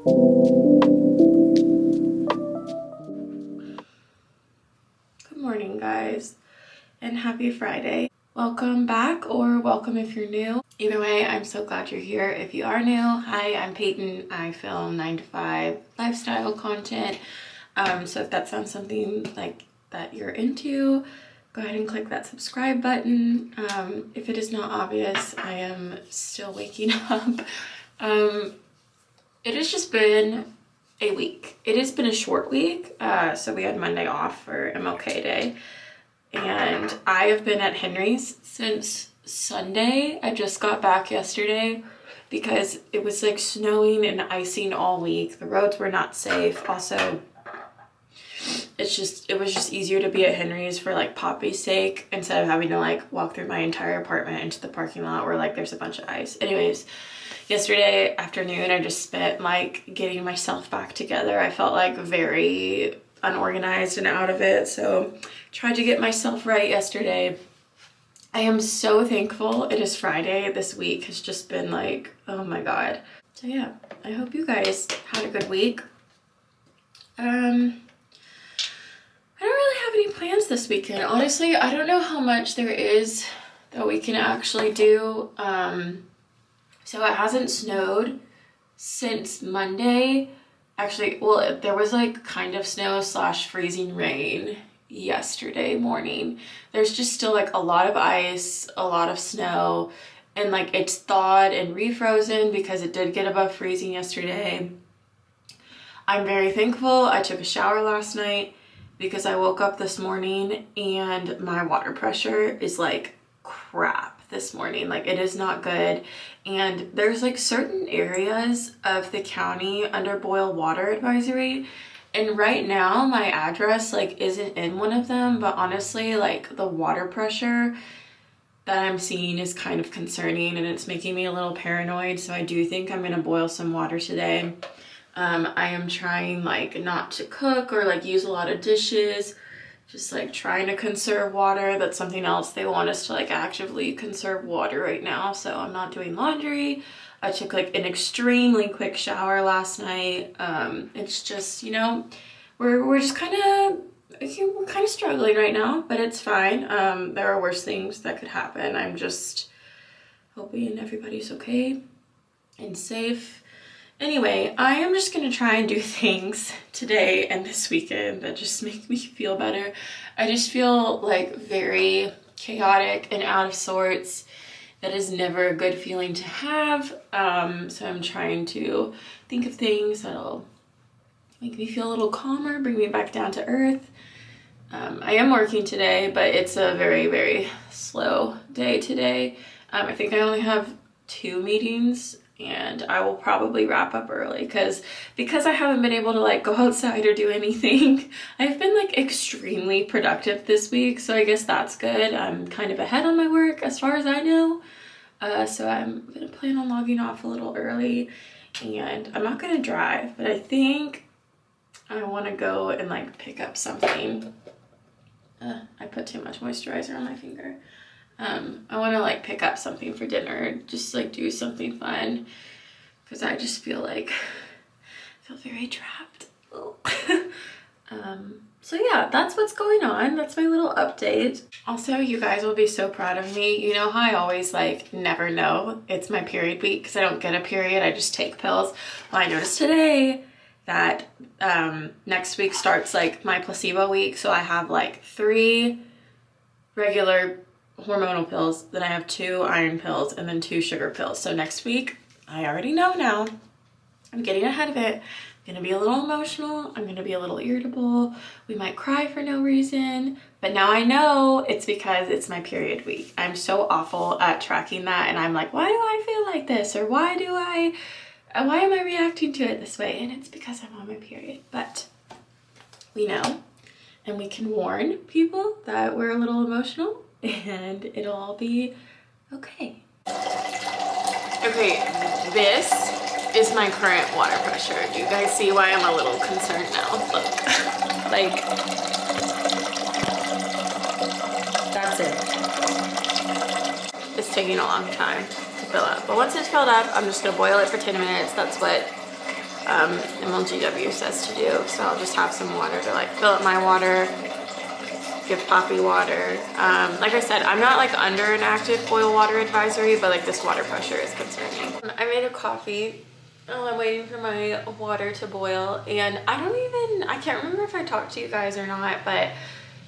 Good morning, guys, and happy Friday. Welcome back, or welcome if you're new. Either way, I'm so glad you're here. If you are new, hi, I'm Payton. I film 9 to 5 lifestyle content. So if that sounds something like that you're into, go ahead and click that subscribe button. If it is not obvious, I am still waking up. It has just been a week. It has been a short week. So we had Monday off for MLK Day. And I have been at Henry's since Sunday. I just got back yesterday because it was like snowing and icing all week. The roads were not safe. Also, it was just easier to be at Henry's for like Poppy's sake instead of having to like walk through my entire apartment into the parking lot where like there's a bunch of ice. Anyways, yesterday afternoon I just spent like getting myself back together. I felt like very unorganized and out of it, so tried to get myself right yesterday. I am so thankful it is Friday. This week has just been like, oh my god. So yeah, I hope you guys had a good week. I don't really have any plans this weekend. Honestly, I don't know how much there is that we can actually do. So it hasn't snowed since Monday. Actually, well, there was like kind of snow / freezing rain yesterday morning. There's just still like a lot of ice, a lot of snow, and like it's thawed and refrozen because it did get above freezing yesterday. I'm very thankful I took a shower last night because I woke up this morning and my water pressure is like crap this morning. Like it is not good. And there's like certain areas of the county under boil water advisory. And right now my address like isn't in one of them, but honestly like the water pressure that I'm seeing is kind of concerning and it's making me a little paranoid. So I do think I'm gonna boil some water today. I am trying like not to cook or like use a lot of dishes, just like trying to conserve water. That's something else. They want us to like actively conserve water right now. So I'm not doing laundry. I took like an extremely quick shower last night. It's just, you know, we're just we're kind of struggling right now, but it's fine. There are worse things that could happen. I'm just hoping everybody's okay and safe. Anyway, I am just gonna try and do things today and this weekend that just make me feel better. I just feel like very chaotic and out of sorts. That is never a good feeling to have. So I'm trying to think of things that'll make me feel a little calmer, bring me back down to earth. I am working today, but it's a very, very slow day today. I think I only have 2 meetings and I will probably wrap up early because I haven't been able to like go outside or do anything. I've been like extremely productive this week, so I guess that's good. I'm kind of ahead on my work as far as I know. So I'm gonna plan on logging off a little early and I'm not gonna drive, but I think I want to go and like pick up something. I put too much moisturizer on my finger. I want to like pick up something for dinner, just like do something fun because I just feel very trapped. So yeah, that's what's going on. That's my little update. Also, you guys will be so proud of me. You know how I always like never know it's my period week because I don't get a period, I just take pills. Well, I noticed today that next week starts like my placebo week, so I have like 3 regular hormonal pills, then I have 2 iron pills, and then 2 sugar pills. So next week, I already know now. I'm getting ahead of it. I'm gonna be a little emotional. I'm gonna be a little irritable. We might cry for no reason, but now I know it's because it's my period week. I'm so awful at tracking that, and I'm like, why do I feel like this? Or why am I reacting to it this way? And it's because I'm on my period. But we know, and we can warn people that we're a little emotional and it'll all be okay. Okay, this is my current water pressure. Do you guys see why I'm a little concerned now? Look, like, that's it. It's taking a long time to fill up. But once it's filled up, I'm just gonna boil it for 10 minutes. That's what MLGW says to do. So I'll just have some water to like fill up my water, give Poppy water. Like I said, I'm not like under an active boil water advisory, but like this water pressure is concerning. I made a coffee. Oh, I'm waiting for my water to boil, and I can't remember if I talked to you guys or not, but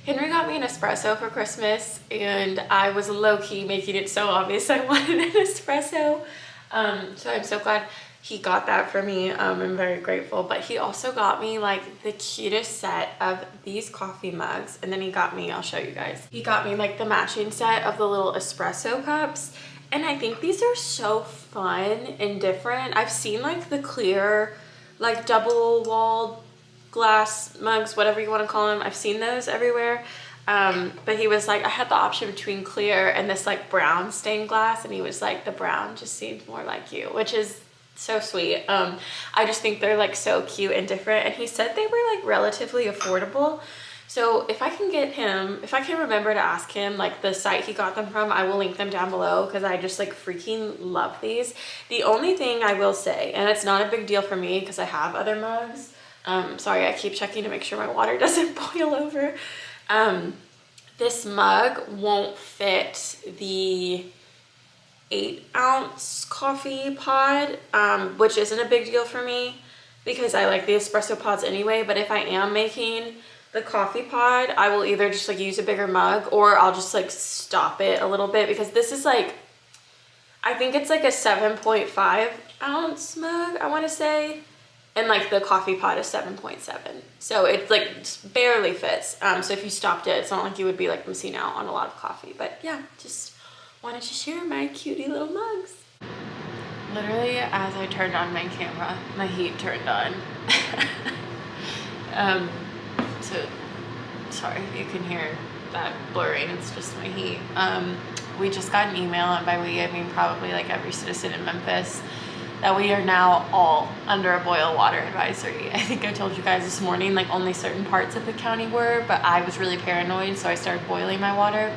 Henry got me an espresso for Christmas, and I was low-key making it so obvious I wanted an espresso. So I'm so glad he got that for me. I'm very grateful. But he also got me like the cutest set of these coffee mugs, and then he got me, I'll show you guys, he got me like the matching set of the little espresso cups. And I think these are so fun and different. I've seen like the clear, like double walled glass mugs, whatever you want to call them. I've seen those everywhere. But he was like, I had the option between clear and this like brown stained glass. And he was like, the brown just seemed more like you, which is so sweet. I just think they're like so cute and different. And he said they were like relatively affordable. So if I can remember to ask him like the site he got them from, I will link them down below because I just like freaking love these. The only thing I will say, and it's not a big deal for me because I have other mugs. Sorry, I keep checking to make sure my water doesn't boil over. This mug won't fit the 8-ounce coffee pod, which isn't a big deal for me because I like the espresso pods anyway. But if I am making the coffee pod, I will either just like use a bigger mug or I'll just like stop it a little bit because this is like, I think it's like a 7.5 ounce mug, I want to say. And like the coffee pot is 7.7. So it like barely fits. So if you stopped it, it's not like you would be like missing out on a lot of coffee. But yeah, just wanted to share my cutie little mugs. Literally as I turned on my camera, my heat turned on. So sorry if you can hear that blurring, it's just my heat. We just got an email, and by we I mean probably like every citizen in Memphis, that we are now all under a boil water advisory. I think I told you guys this morning, like only certain parts of the county were, but I was really paranoid, so I started boiling my water.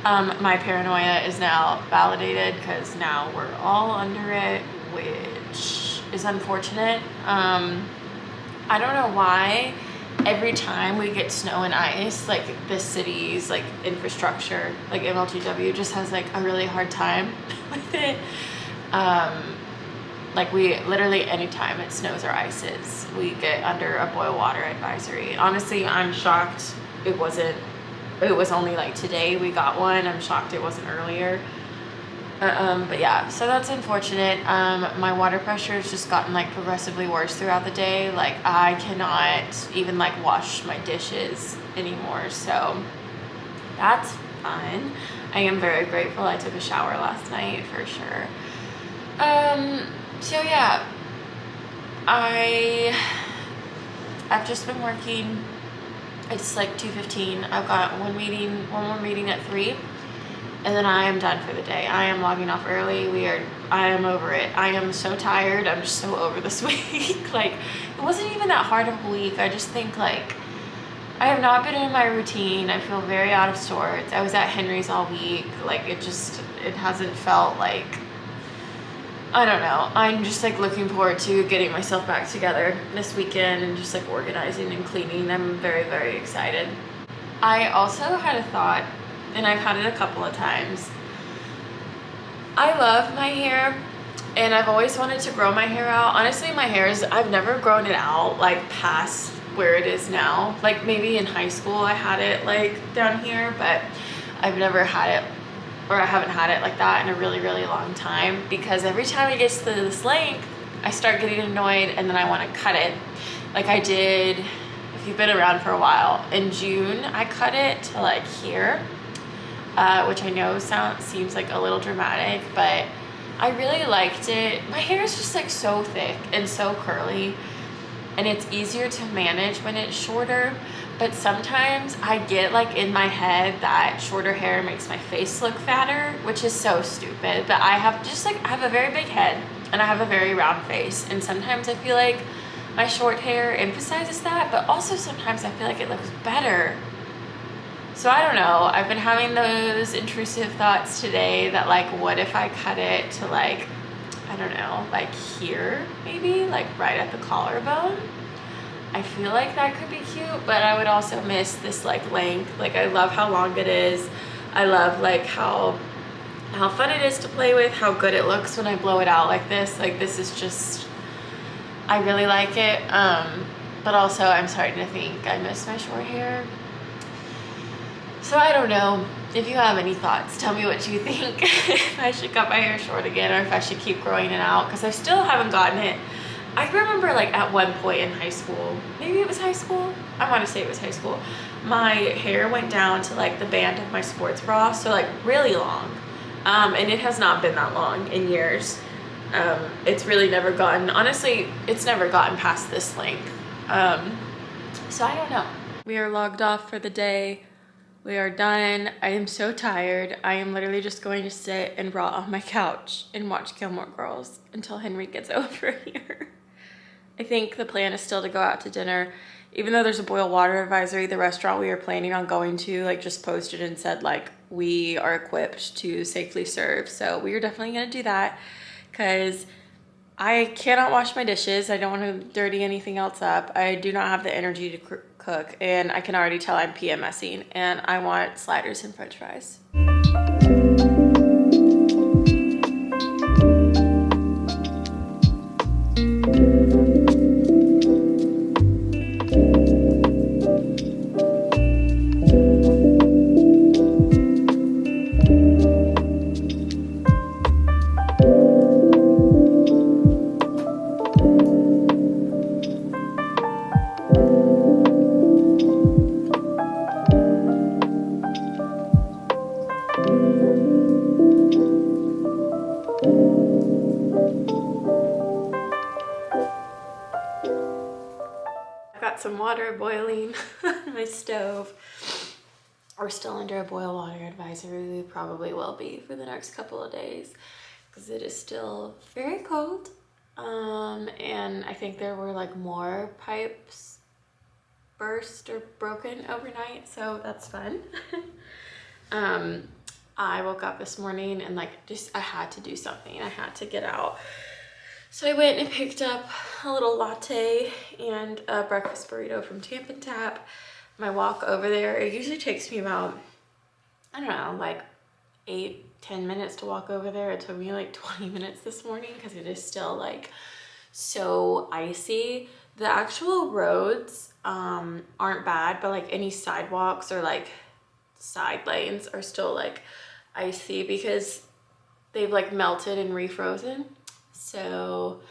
My paranoia is now validated because now we're all under it, which is unfortunate. I don't know why every time we get snow and ice, like the city's like infrastructure, like MLTW just has like a really hard time with it. Like we literally anytime it snows or ices, we get under a boil water advisory. Honestly, I'm shocked it was only like today we got one. I'm shocked it wasn't earlier. But yeah, so that's unfortunate. My water pressure has just gotten like progressively worse throughout the day. Like I cannot even like wash my dishes anymore. So that's fun. I am very grateful I took a shower last night for sure. So yeah, I've just been working. It's like 2:15. I've got one more meeting at 3, and then I am done for the day. I am logging off early. I am over it. I am so tired. I'm just so over this week. Like it wasn't even that hard of a week. I just think like I have not been in my routine. I feel very out of sorts. I was at Henry's all week. Like it hasn't felt like, I don't know. I'm just like looking forward to getting myself back together this weekend and just like organizing and cleaning. I'm very, very excited. I also had a thought, and I've had it a couple of times. I love my hair and I've always wanted to grow my hair out. Honestly, I've never grown it out like past where it is now. Like maybe in high school I had it like down here, but I've never had it, or I haven't had it like that in a really, really long time, because every time it gets to this length, I start getting annoyed and then I want to cut it. Like I did, if you've been around for a while, in June, I cut it to like here, which I know seems like a little dramatic, but I really liked it. My hair is just like so thick and so curly, and it's easier to manage when it's shorter. But sometimes I get like in my head that shorter hair makes my face look fatter, which is so stupid. But I have a very big head and I have a very round face. And sometimes I feel like my short hair emphasizes that, but also sometimes I feel like it looks better. So I don't know. I've been having those intrusive thoughts today that like, what if I cut it to like, I don't know, like here, maybe, like right at the collarbone. I feel like that could be cute, but I would also miss this like length. Like I love how long it is. I love like how fun it is to play with, how good it looks when I blow it out like this. Like this is just, I really like it. But also I'm starting to think I miss my short hair. So I don't know. If you have any thoughts, tell me what you think. If I should cut my hair short again or if I should keep growing it out, because I still haven't gotten it. I remember like at one point in high school, maybe it was high school, I want to say it was high school, my hair went down to like the band of my sports bra, so like really long. And it has not been that long in years. It's really never gotten, honestly, it's never gotten past this length. So I don't know. We are logged off for the day. We are done. I am so tired. I am literally just going to sit and rot on my couch and watch Gilmore Girls until Henry gets over here. I think the plan is still to go out to dinner. Even though there's a boil water advisory, the restaurant we are planning on going to like just posted and said like we are equipped to safely serve. So we are definitely gonna do that because I cannot wash my dishes. I don't want to dirty anything else up. I do not have the energy to cook, and I can already tell I'm PMSing, and I want sliders and french fries. Some water boiling on my stove. We're still under a boil water advisory. We probably will be for the next couple of days because it is still very cold. And I think there were like more pipes burst or broken overnight, so that's fun. I woke up this morning and like I had to do something. I had to get out. So I went and picked up a little latte and a breakfast burrito from Tamp and Tap. My walk over there, it usually takes me about, I don't know, like 8-10 minutes to walk over there. It took me like 20 minutes this morning because it is still like so icy. The actual roads aren't bad, but like any sidewalks or like side lanes are still like icy because they've like melted and refrozen. So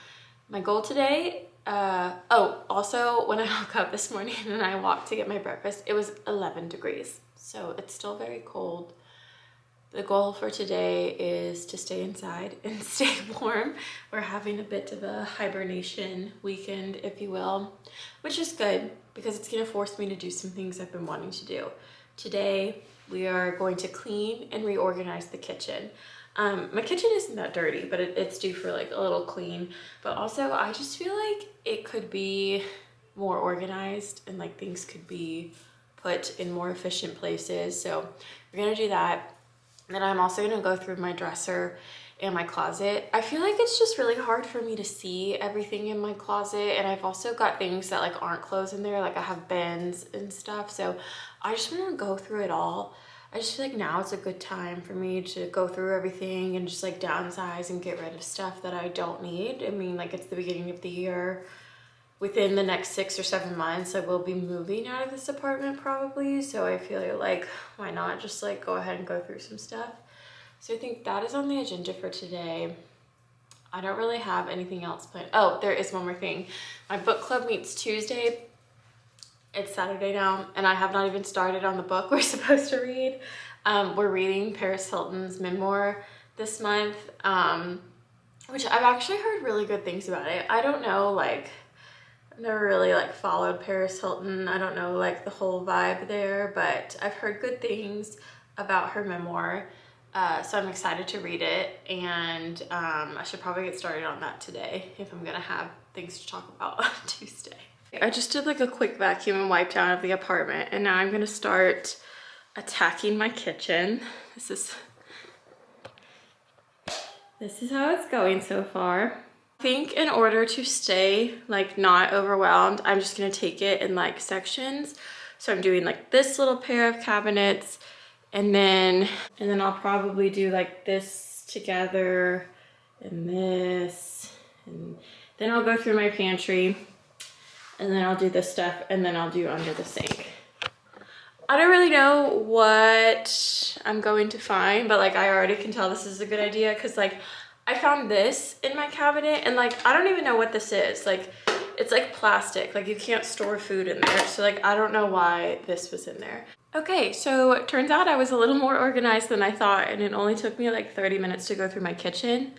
my goal today, also when I woke up this morning and I walked to get my breakfast, it was 11 degrees. So it's still very cold. The goal for today is to stay inside and stay warm. We're having a bit of a hibernation weekend, if you will, which is good because it's gonna force me to do some things I've been wanting to do. Today, we are going to clean and reorganize the kitchen. My kitchen isn't that dirty, but it's due for like a little clean. But also I just feel like it could be more organized and like things could be put in more efficient places. So we're gonna do that. And then I'm also gonna go through my dresser and my closet. I feel like it's just really hard for me to see everything in my closet. And I've also got things that like aren't clothes in there. Like I have bins and stuff. So I just wanna go through it all. I just feel like now it's a good time for me to go through everything and just like downsize and get rid of stuff that I don't need. I mean, like it's the beginning of the year. Within the next 6 or 7 months, I will be moving out of this apartment probably. So I feel like why not just like go ahead and go through some stuff. So I think that is on the agenda for today. I don't really have anything else planned. Oh, there is one more thing. My book club meets Tuesday. It's Saturday now, and I have not even started on the book we're supposed to read. We're reading Paris Hilton's memoir this month, which I've actually heard really good things about it. I don't know, like, I've never really like followed Paris Hilton. I don't know like the whole vibe there, but I've heard good things about her memoir. So I'm excited to read it, and I should probably get started on that today if I'm gonna have things to talk about on Tuesday. I just did like a quick vacuum and wipe down of the apartment, and now I'm gonna start attacking my kitchen. This is this is how it's going so far. I think in order to stay like not overwhelmed, I'm just gonna take it in like sections. So I'm doing like this little pair of cabinets, and then I'll probably do like this together and this, and then I'll go through my pantry, and then I'll do this stuff, and then I'll do under the sink. I don't really know what I'm going to find, but like I already can tell this is a good idea, because like I found this in my cabinet, and like I don't even know what this is. Like it's like plastic, like you can't store food in there, so like I don't know why this was in there. Okay, so it turns out I was a little more organized than I thought, and it only took me like 30 minutes to go through my kitchen.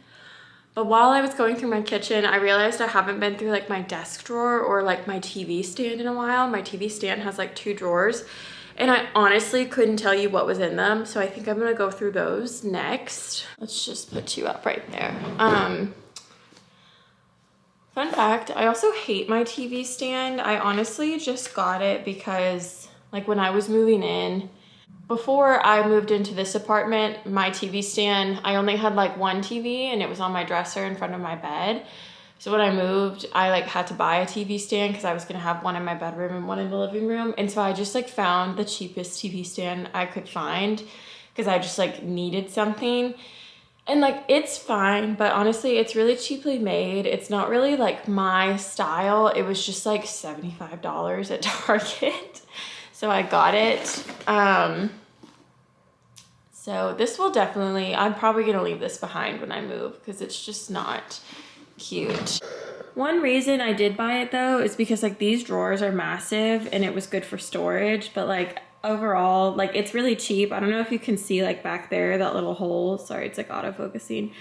But while I was going through my kitchen, I realized I haven't been through like my desk drawer or like my TV stand in a while. My TV stand has like 2 drawers, and I honestly couldn't tell you what was in them. So I think I'm gonna go through those next. Let's just put you up right there. Fun fact, I also hate my TV stand. I honestly just got it because like when I was moving in, before I moved into this apartment, my TV stand, I only had like one TV, and it was on my dresser in front of my bed. So when I moved, I like had to buy a TV stand because I was gonna have one in my bedroom and one in the living room. And so I just like found the cheapest TV stand I could find because I just like needed something. And like it's fine, but honestly it's really cheaply made. It's not really like my style. It was just like $75 at Target. So I got it. So this will definitely, I'm probably gonna leave this behind when I move because it's just not cute. One reason I did buy it though is because like these drawers are massive and it was good for storage, but like overall, like it's really cheap. I don't know if you can see like back there, that little hole. Sorry, it's like autofocusing.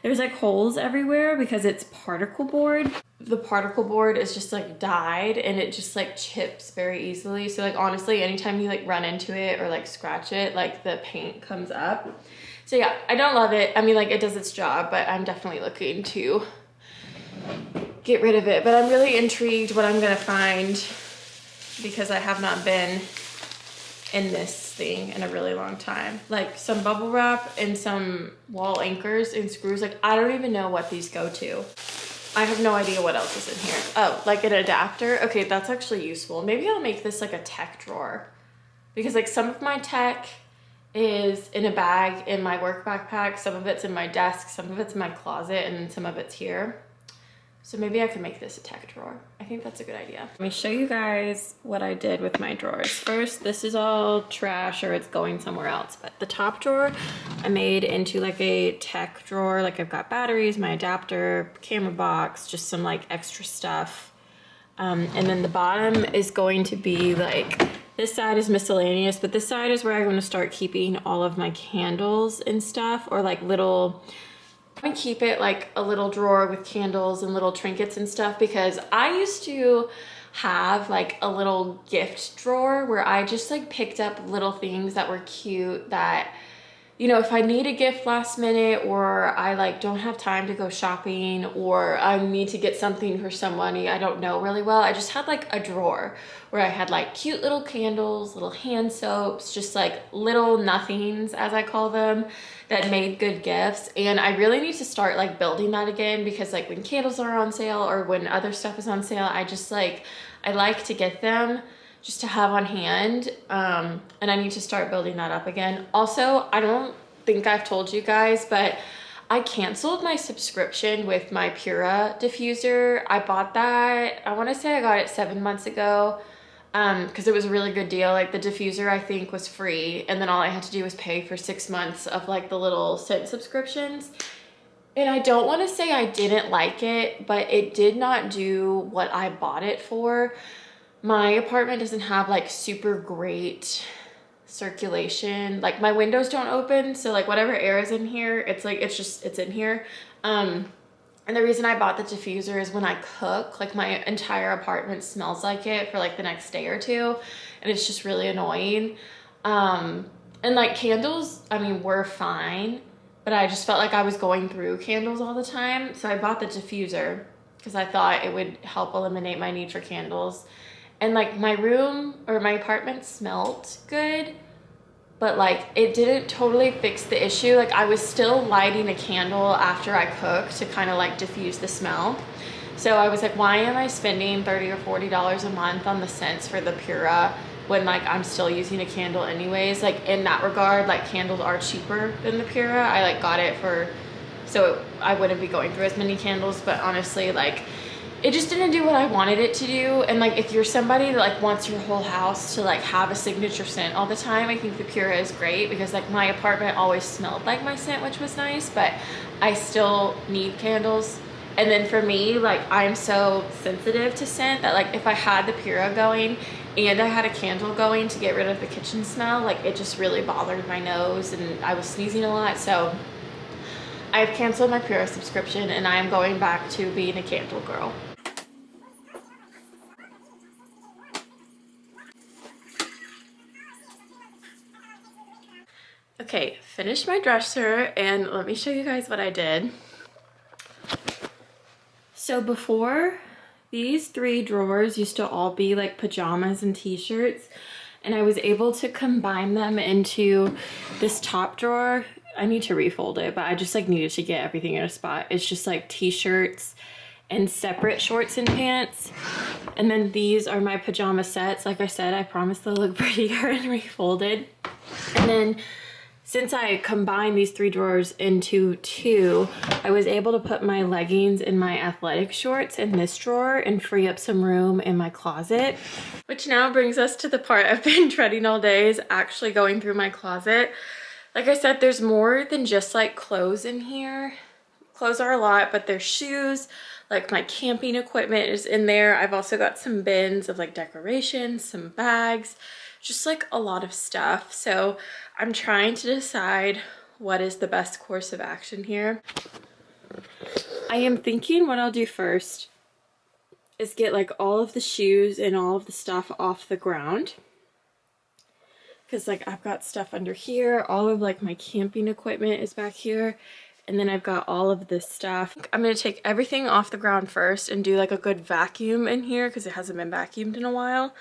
There's like holes everywhere because it's particle board. The particle board is just like dyed, and it just like chips very easily. So like honestly, anytime you like run into it or like scratch it, like the paint comes up. So yeah, I don't love it. I mean, like it does its job, but I'm definitely looking to get rid of it. But I'm really intrigued what I'm gonna find because I have not been in this thing in a really long time. Like some bubble wrap and some wall anchors and screws. Like I don't even know what these go to. I have no idea what else is in here. Oh, like an adapter. Okay, that's actually useful. Maybe I'll make this like a tech drawer, because like some of my tech is in a bag in my work backpack. Some of it's in my desk, some of it's in my closet, and some of it's here. So maybe I could make this a tech drawer. I think that's a good idea. Let me show you guys what I did with my drawers. First, this is all trash or it's going somewhere else, but the top drawer I made into like a tech drawer. Like I've got batteries, my adapter, camera box, just some like extra stuff. And then the bottom is going to be like, this side is miscellaneous, but this side is where I'm gonna start keeping all of my candles and stuff, or like little, I keep it like a little drawer with candles and little trinkets and stuff, because I used to have like a little gift drawer where I just like picked up little things that were cute that, you know, if I need a gift last minute, or I like don't have time to go shopping, or I need to get something for somebody I don't know really well, I just had like a drawer where I had like cute little candles, little hand soaps, just like little nothings as I call them, that made good gifts. And I really need to start like building that again, because like when candles are on sale or when other stuff is on sale, I just like, I like to get them just to have on hand. And I need to start building that up again. Also, I don't think I've told you guys, but I canceled my subscription with my Pura diffuser. I bought that, I wanna say I got it 7 months ago, because it was a really good deal. Like the diffuser I think was free, and then all I had to do was pay for 6 months of like the little scent subscriptions. And I don't wanna say I didn't like it, but it did not do what I bought it for. My apartment doesn't have like super great circulation. Like my windows don't open, so like whatever air is in here, it's like, it's in here. And the reason I bought the diffuser is when I cook, like my entire apartment smells like it for like the next day or two, and it's just really annoying. And like candles, I mean, were fine, but I just felt like I was going through candles all the time. So I bought the diffuser because I thought it would help eliminate my need for candles. And like my room or my apartment smelled good, but like it didn't totally fix the issue. Like I was still lighting a candle after I cooked to kind of like diffuse the smell. So I was like, why am I spending $30 or $40 a month on the scents for the Pura when like I'm still using a candle anyways? Like in that regard, like candles are cheaper than the Pura. I like got it for, so I wouldn't be going through as many candles, but honestly, like it just didn't do what I wanted it to do. And like if you're somebody that like wants your whole house to like have a signature scent all the time, I think the Pura is great, because like my apartment always smelled like my scent, which was nice, but I still need candles. And then for me, like I'm so sensitive to scent that like if I had the Pura going and I had a candle going to get rid of the kitchen smell, like it just really bothered my nose and I was sneezing a lot. So I've canceled my Pura subscription and I am going back to being a candle girl. Okay, finished my dresser and let me show you guys what I did. So before, these 3 drawers used to all be like pajamas and t-shirts, and I was able to combine them into this top drawer. I need to refold it, but I just like needed to get everything in a spot. It's just like t-shirts and separate shorts and pants. And then these are my pajama sets. Like I said, I promise they'll look prettier and refolded. And then since I combined these 3 drawers into 2, I was able to put my leggings and my athletic shorts in this drawer and free up some room in my closet. Which now brings us to the part I've been dreading all day, is actually going through my closet. Like I said, there's more than just like clothes in here. Clothes are a lot, but there's shoes, like my camping equipment is in there. I've also got some bins of like decorations, some bags, just like a lot of stuff. So I'm trying to decide what is the best course of action here. I am thinking what I'll do first is get like all of the shoes and all of the stuff off the ground. Because like I've got stuff under here, all of like my camping equipment is back here. And then I've got all of this stuff. I'm gonna take everything off the ground first and do like a good vacuum in here because it hasn't been vacuumed in a while.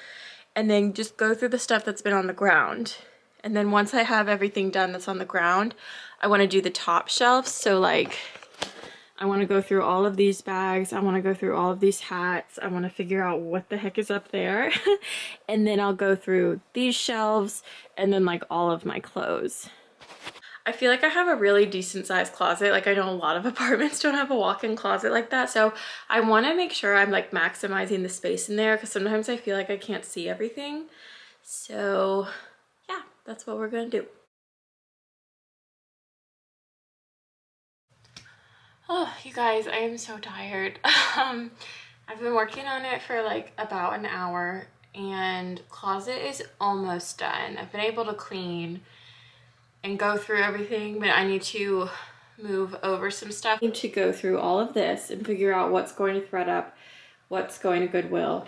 And then just go through the stuff that's been on the ground. And then once I have everything done that's on the ground, I want to do the top shelves. So like I want to go through all of these bags. I want to go through all of these hats. I want to figure out what the heck is up there. And then I'll go through these shelves and then like all of my clothes. I feel like I have a really decent sized closet. Like I know a lot of apartments don't have a walk-in closet like that. So I want to make sure I'm like maximizing the space in there, because sometimes I feel like I can't see everything. So yeah, that's what we're gonna do. Oh, you guys, I am so tired. I've been working on it for like about an hour and closet is almost done. I've been able to clean and go through everything, but I need to move over some stuff. I need to go through all of this and figure out what's going to thread up, what's going to Goodwill.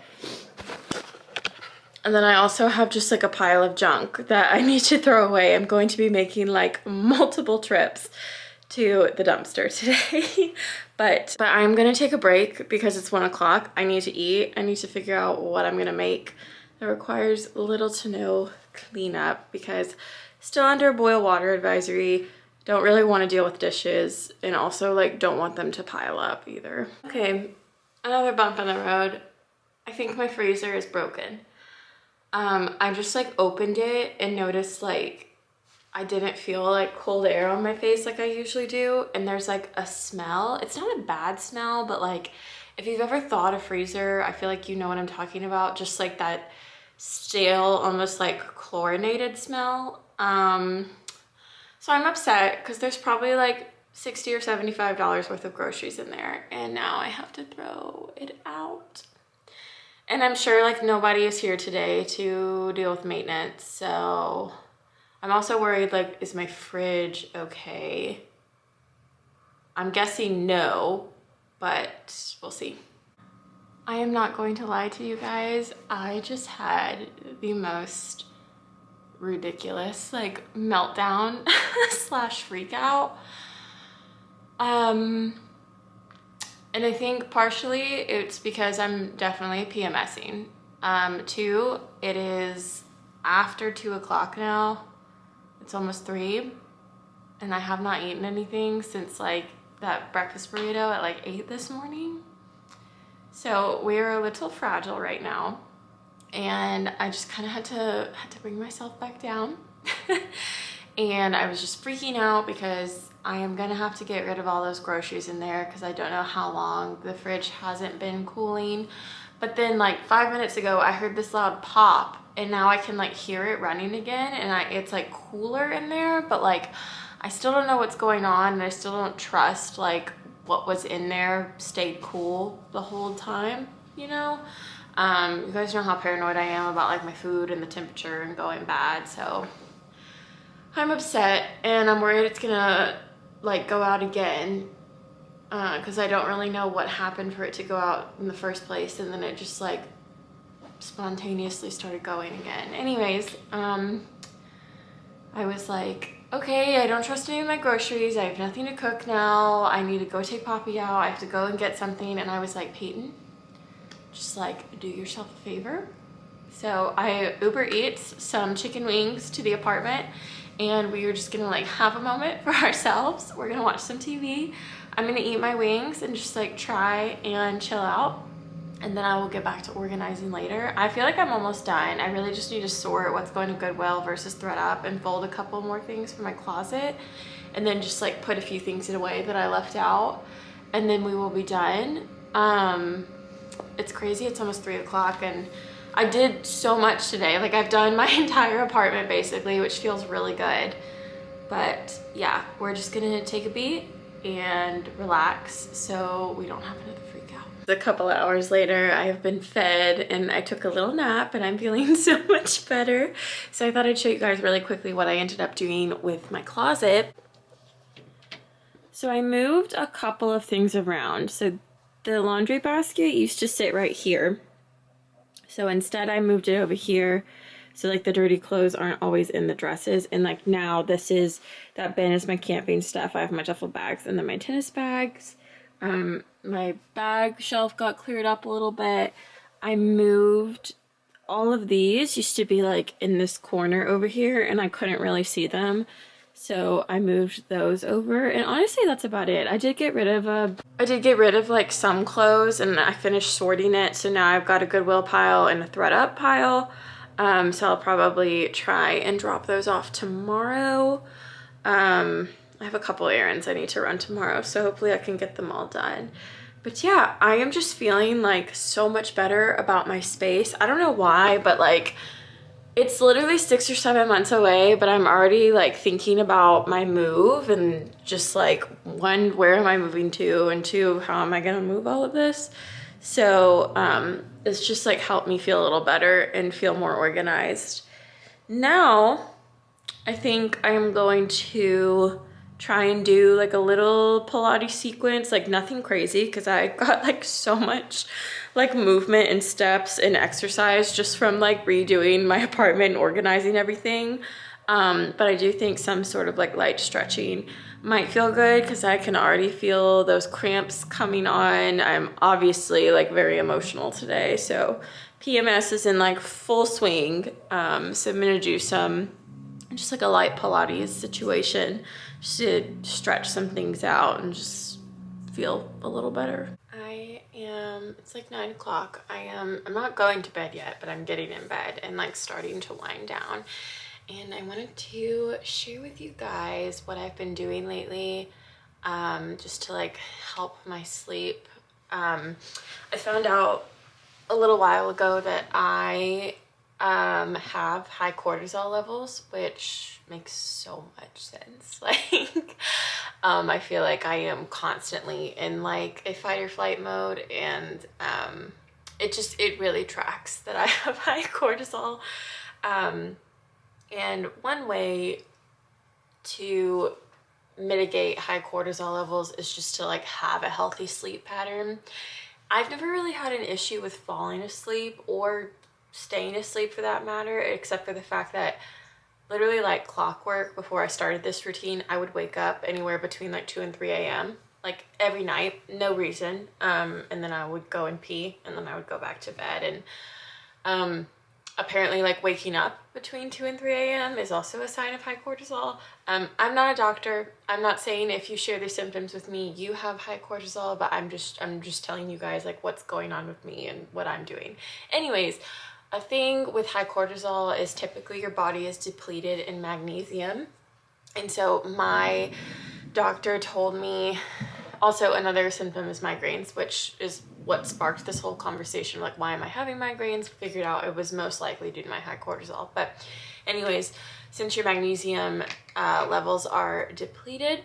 And then I also have just like a pile of junk that I need to throw away. I'm going to be making like multiple trips to the dumpster today. but I'm gonna take a break because it's 1 o'clock. I need to eat. I need to figure out what I'm gonna make that requires little to no cleanup, because still under boil water advisory. Don't really want to deal with dishes, and also like don't want them to pile up either. Okay, another bump on the road. I think my freezer is broken. I just like opened it and noticed like I didn't feel like cold air on my face like I usually do, and there's like a smell. It's not a bad smell, but like if you've ever thawed a freezer, I feel like you know what I'm talking about. Just like that stale, almost like chlorinated smell. So I'm upset because there's probably like $60 or $75 worth of groceries in there, and now I have to throw it out. And I'm sure like nobody is here today to deal with maintenance, so I'm also worried, like, is my fridge okay? I'm guessing no, but we'll see. I am not going to lie to you guys. I just had the most ridiculous, like, meltdown slash freak out. And I think partially it's because I'm definitely PMSing. 2, it is after 2 o'clock now. It's almost 3 and I have not eaten anything since like that breakfast burrito at like 8 this morning. So we're a little fragile right now, and I just kind of had to bring myself back down. And I was just freaking out because I am gonna have to get rid of all those groceries in there because I don't know how long the fridge hasn't been cooling. But then like 5 minutes ago, I heard this loud pop, and now I can like hear it running again, and it's like cooler in there, but like I still don't know what's going on, and I still don't trust like what was in there stayed cool the whole time, you know? You guys know how paranoid I am about like my food and the temperature and going bad, so I'm upset, and I'm worried it's gonna like go out again because I don't really know what happened for it to go out in the first place, and then it just like spontaneously started going again. Anyways, I was like, okay, I don't trust any of my groceries. I have nothing to cook now. I need to go take Poppy out. I have to go and get something. And I was like, Payton, just like do yourself a favor. So I Uber Eats some chicken wings to the apartment, and we were just gonna like have a moment for ourselves. We're gonna watch some TV. I'm gonna eat my wings and just like try and chill out, and then I will get back to organizing later. I feel like I'm almost done. I really just need to sort what's going to Goodwill versus ThredUp and fold a couple more things from my closet, and then just like put a few things away that I left out, and then we will be done. It's crazy, it's almost 3 o'clock, and I did so much today. Like I've done my entire apartment basically, which feels really good. But yeah, we're just gonna take a beat and relax so we don't have another freak out. A couple hours later, I have been fed and I took a little nap, and I'm feeling so much better. So I thought I'd show you guys really quickly what I ended up doing with my closet. So I moved a couple of things around. So the laundry basket used to sit right here. So instead I moved it over here, so like the dirty clothes aren't always in the dresses. And like now that bin is my camping stuff. I have my duffel bags and then my tennis bags. My bag shelf got cleared up a little bit. I moved all of these, used to be like in this corner over here, and I couldn't really see them. So I moved those over, and honestly that's about it. I did get rid of like some clothes, and I finished sorting it, so now I've got a Goodwill pile and a ThredUp pile. So I'll probably try and drop those off tomorrow. I have a couple errands I need to run tomorrow, so hopefully I can get them all done. But yeah, I am just feeling like so much better about my space. I don't know why, but like it's literally 6 or 7 months away, but I'm already like thinking about my move, and just like, one, where am I moving to, and two, how am I gonna move all of this? So it's just like helped me feel a little better and feel more organized. Now I think I am going to try and do like a little Pilates sequence, like nothing crazy, because I got like so much like movement and steps and exercise just from like redoing my apartment and organizing everything. But I do think some sort of like light stretching might feel good, because I can already feel those cramps coming on. I'm obviously like very emotional today, so PMS is in like full swing. So I'm gonna do just like a light Pilates situation, just to stretch some things out and just feel a little better. It's like 9 o'clock. I'm not going to bed yet, but I'm getting in bed and like starting to wind down. And I wanted to share with you guys what I've been doing lately, just to like help my sleep. I found out a little while ago that I have high cortisol levels, which makes so much sense. Like I feel like I am constantly in like a fight or flight mode, and it really tracks that I have high cortisol. And one way to mitigate high cortisol levels is just to like have a healthy sleep pattern. I've never really had an issue with falling asleep or staying asleep for that matter, except for the fact that literally like clockwork, before I started this routine, I would wake up anywhere between like 2 and 3 a.m. like every night, no reason. And then I would go and pee, and then I would go back to bed. And apparently like waking up between 2 and 3 a.m. is also a sign of high cortisol. I'm not a doctor. I'm not saying if you share these symptoms with me, you have high cortisol, but I'm just telling you guys like what's going on with me and what I'm doing. Anyways, a thing with high cortisol is typically your body is depleted in magnesium. And so my doctor told me, also another symptom is migraines, which is what sparked this whole conversation. Like, why am I having migraines? Figured out it was most likely due to my high cortisol. But anyways, since your magnesium levels are depleted,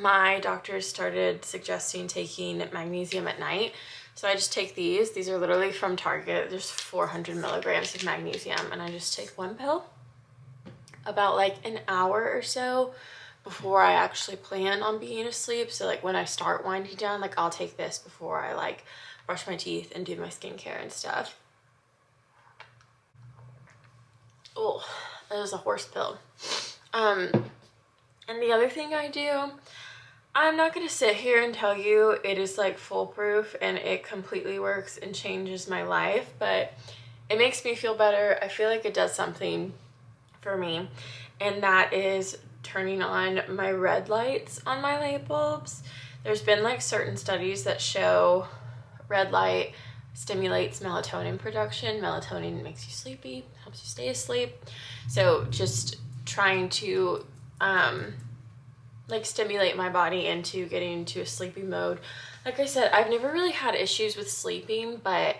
my doctor started suggesting taking magnesium at night. So I just take these. These are literally from Target. There's 400 milligrams of magnesium, and I just take one pill about like an hour or so before I actually plan on being asleep. So like when I start winding down, like I'll take this before I like brush my teeth and do my skincare and stuff. Oh, that is a horse pill. And the other thing I do, I'm not gonna sit here and tell you it is like foolproof and it completely works and changes my life, but it makes me feel better. I feel like it does something for me, and that is turning on my red lights on my light bulbs. There's been like certain studies that show red light stimulates melatonin production. Melatonin makes you sleepy, helps you stay asleep. So just trying to like stimulate my body into getting into a sleepy mode. Like I said, I've never really had issues with sleeping, but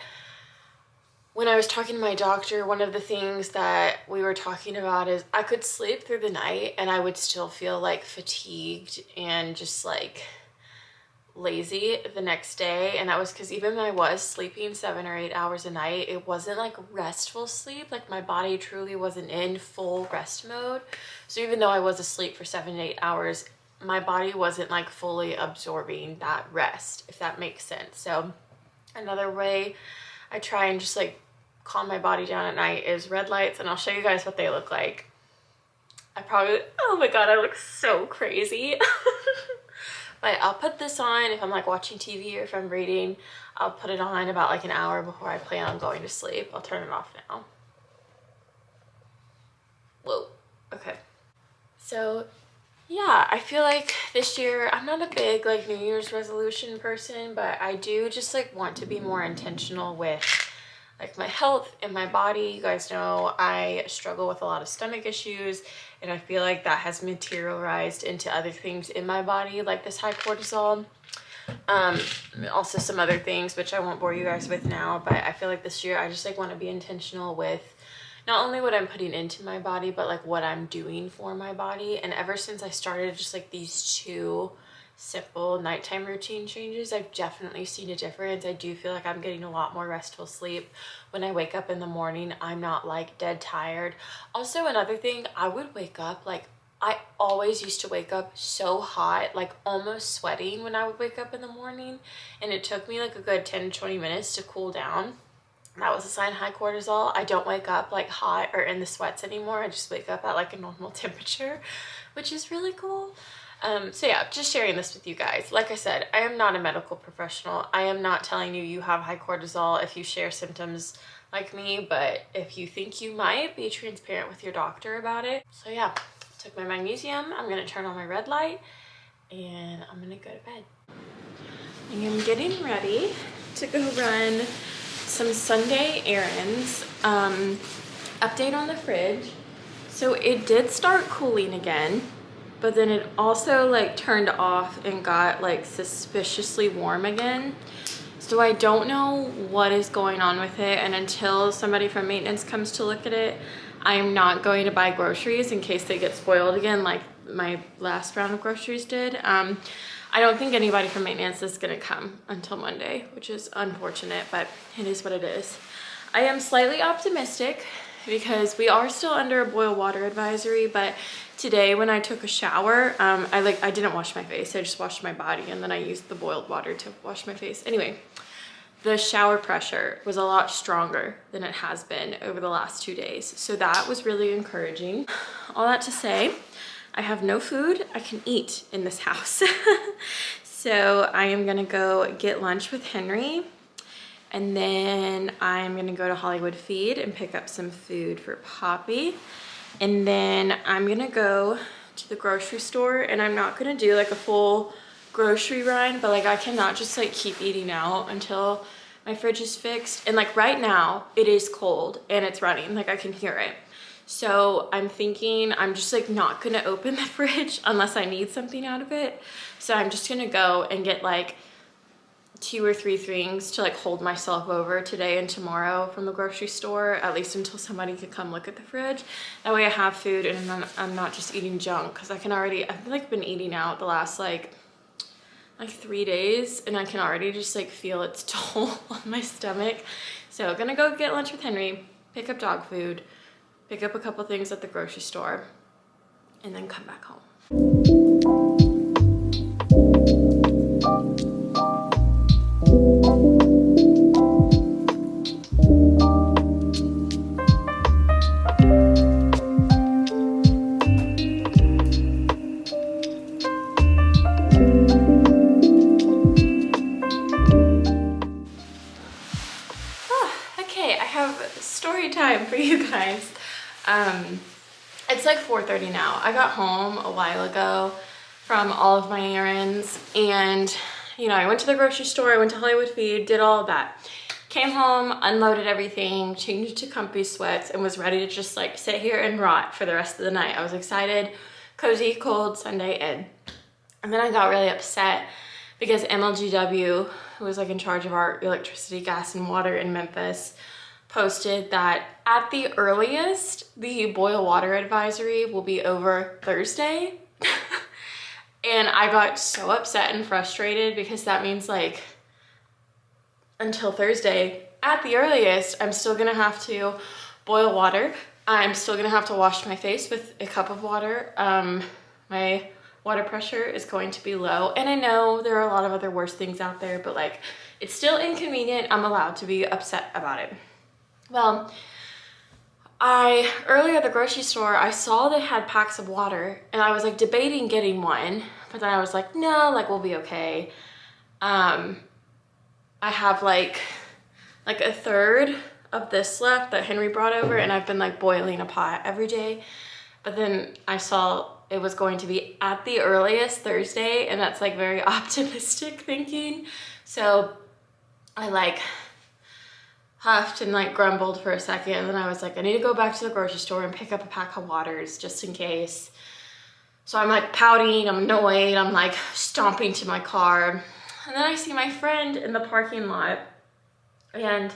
when I was talking to my doctor, one of the things that we were talking about is I could sleep through the night and I would still feel like fatigued and just like lazy the next day. And that was because even when I was sleeping 7 or 8 hours a night, it wasn't like restful sleep. Like my body truly wasn't in full rest mode. So even though I was asleep for 7 to 8 hours, my body wasn't like fully absorbing that rest, if that makes sense. So another way I try and just like calm my body down at night is red lights, and I'll show you guys what they look like. Oh my god, I look so crazy. But I'll put this on if I'm like watching TV or if I'm reading. I'll put it on about like an hour before I plan on going to sleep. I'll turn it off now. Whoa, okay. So yeah, I feel like this year, I'm not a big like New Year's resolution person, but I do just like want to be more intentional with like my health and my body. You guys know I struggle with a lot of stomach issues, and I feel like that has materialized into other things in my body, like this high cortisol. Also some other things, which I won't bore you guys with now, but I feel like this year I just like want to be intentional with not only what I'm putting into my body, but like what I'm doing for my body. And ever since I started just like these 2 simple nighttime routine changes, I've definitely seen a difference. I do feel like I'm getting a lot more restful sleep. When I wake up in the morning, I'm not like dead tired. Also, another thing, I would wake up like, I always used to wake up so hot, like almost sweating when I would wake up in the morning. And it took me like a good 10 to 20 minutes to cool down. That was a sign of high cortisol. I don't wake up like hot or in the sweats anymore. I just wake up at like a normal temperature, which is really cool. So yeah, just sharing this with you guys. Like I said, I am not a medical professional. I am not telling you you have high cortisol if you share symptoms like me, but if you think you might, be transparent with your doctor about it. So yeah, took my magnesium. I'm gonna turn on my red light and I'm gonna go to bed. I am getting ready to go run some Sunday errands. Update on the fridge. So it did start cooling again, but then it also like turned off and got like suspiciously warm again. So I don't know what is going on with it, and until somebody from maintenance comes to look at it, I'm not going to buy groceries in case they get spoiled again like my last round of groceries did. I don't think anybody from maintenance is gonna come until Monday, which is unfortunate, but it is what it is. I am slightly optimistic because we are still under a boil water advisory, but today when I took a shower, I didn't wash my face. I just washed my body, and then I used the boiled water to wash my face. Anyway, the shower pressure was a lot stronger than it has been over the last 2 days. So that was really encouraging. All that to say, I have no food I can eat in this house. So I am gonna go get lunch with Henry, And then I'm gonna go to Hollywood Feed and pick up some food for Poppy. And then I'm gonna go to the grocery store, and I'm not gonna do like a full grocery run, but like I cannot just like keep eating out until my fridge is fixed. And like right now it is cold and it's running, like I can hear it. So I'm thinking I'm just like not gonna open the fridge unless I need something out of it. So I'm just gonna go and get like 2 or 3 things to like hold myself over today and tomorrow from the grocery store, at least until somebody could come look at the fridge. That way I have food and I'm not just eating junk, because I've like been eating out the last like 3 days, and I can already just like feel its toll on my stomach. So gonna go get lunch with Henry, pick up dog food, pick up a couple things at the grocery store, and then come back home. Story time for you guys. It's like 4:30 now. I got home a while ago from all of my errands, and you know, I went to the grocery store, I went to Hollywood Feed, did all of that. Came home, unloaded everything, changed to comfy sweats, and was ready to just like sit here and rot for the rest of the night. I was excited, cozy, cold Sunday in. And then I got really upset because MLGW, who was like in charge of our electricity, gas, and water in Memphis, posted that at the earliest, the boil water advisory will be over Thursday. And I got so upset and frustrated because that means like until Thursday, at the earliest, I'm still gonna have to boil water. I'm still gonna have to wash my face with a cup of water. My water pressure is going to be low. And I know there are a lot of other worse things out there, but like, it's still inconvenient. I'm allowed to be upset about it. Well, earlier at the grocery store, I saw they had packs of water, and I was like debating getting one, but then I was like, no, like we'll be okay. I have like a third of this left that Henry brought over, and I've been like boiling a pot every day. But then I saw it was going to be at the earliest Thursday, and that's like very optimistic thinking. So I like huffed and like grumbled for a second, and then I was like, I need to go back to the grocery store and pick up a pack of waters just in case. So I'm like pouting, I'm annoyed, I'm like stomping to my car, and then I see my friend in the parking lot, and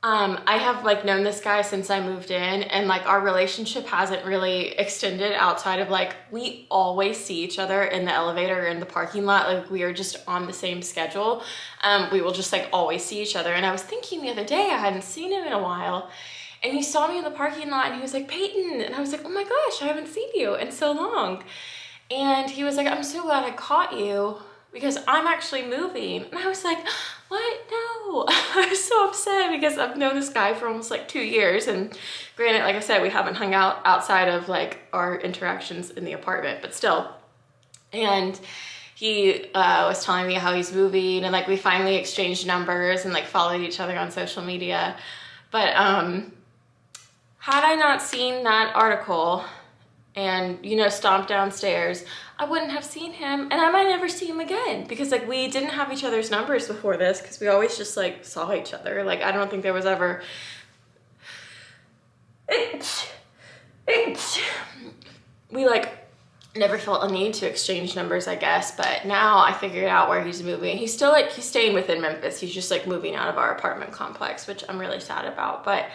I have like known this guy since I moved in, and like our relationship hasn't really extended outside of like, we always see each other in the elevator or in the parking lot. Like we are just on the same schedule. We will just like always see each other. And I was thinking the other day, I hadn't seen him in a while, and he saw me in the parking lot and he was like, Payton. And I was like, oh my gosh, I haven't seen you in so long. And he was like, I'm so glad I caught you because I'm actually moving. And I was like, what? No. I was so upset because I've known this guy for almost like 2 years. And granted, like I said, we haven't hung out outside of like our interactions in the apartment, but still. And he was telling me how he's moving, and like we finally exchanged numbers and like followed each other on social media. But had I not seen that article and, you know, stomped downstairs, I wouldn't have seen him, and I might never see him again, because like we didn't have each other's numbers before this, because we always just like saw each other. Like I don't think there was ever we like never felt a need to exchange numbers, I guess. But now I figured out where he's moving. He's still like, he's staying within Memphis. He's just like moving out of our apartment complex, which I'm really sad about. But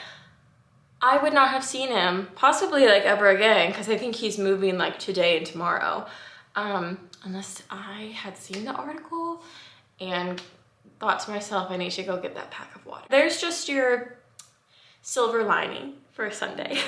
I would not have seen him possibly like ever again, because I think he's moving like today and tomorrow, unless I had seen the article and thought to myself, I need to go get that pack of water. There's just your silver lining for Sunday.